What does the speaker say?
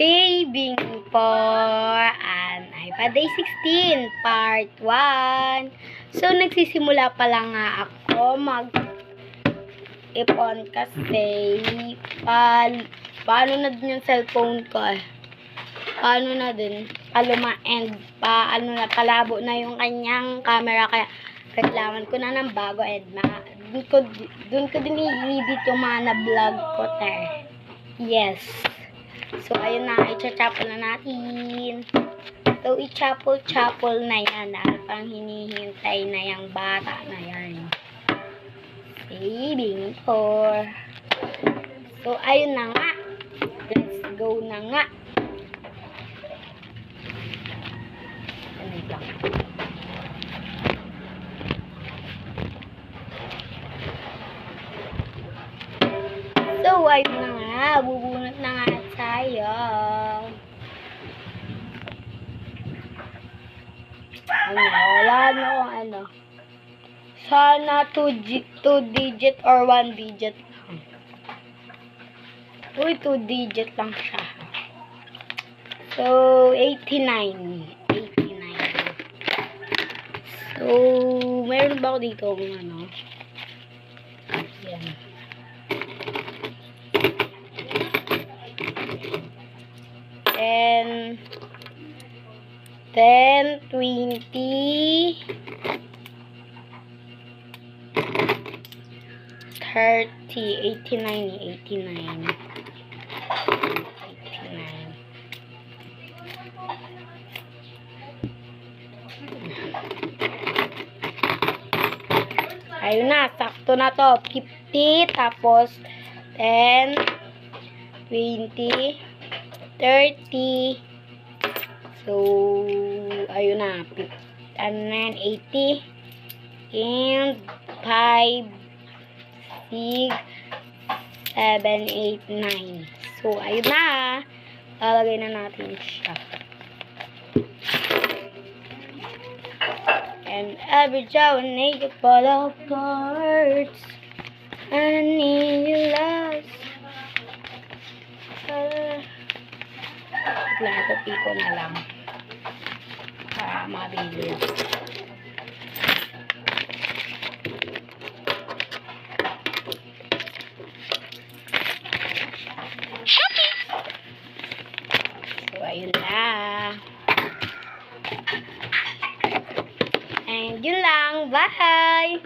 Saving for an iPad Day 16 Part 1. So, nagsisimula pa lang nga ako mag-ipon kasi paano na din yung cellphone ko paano na din paluma and palabo na yung kanyang camera, kaya kailangan ko na ng bago and dun ko din i-edit yung mga na-vlog ko yes. So, ayun na, i-chapel na natin. So, i-chapel na yan. Pang hinihintay na yung bata na yan. Saving for. So, ayun na nga. Let's go na nga. Ano lang. So, ayun na nga. Bubunot na nga tayo. Wala na akong sana 2 digit or 1 digit lang. Uy, 2 digit lang siya. So, 89. So, meron ba ako dito yan. 10, 20, 30, 89. Ayun na, sakto na to. 50, tapos 10, 20, 30. So, ayun na. 80. And 5, 6, 7, 8, 9. So, ayun na. Lalagay na natin siya. And every job I need a full of cards. I need you last. Ito ko na lang. Para mabilis. So, ayun na. And yun lang. Bye!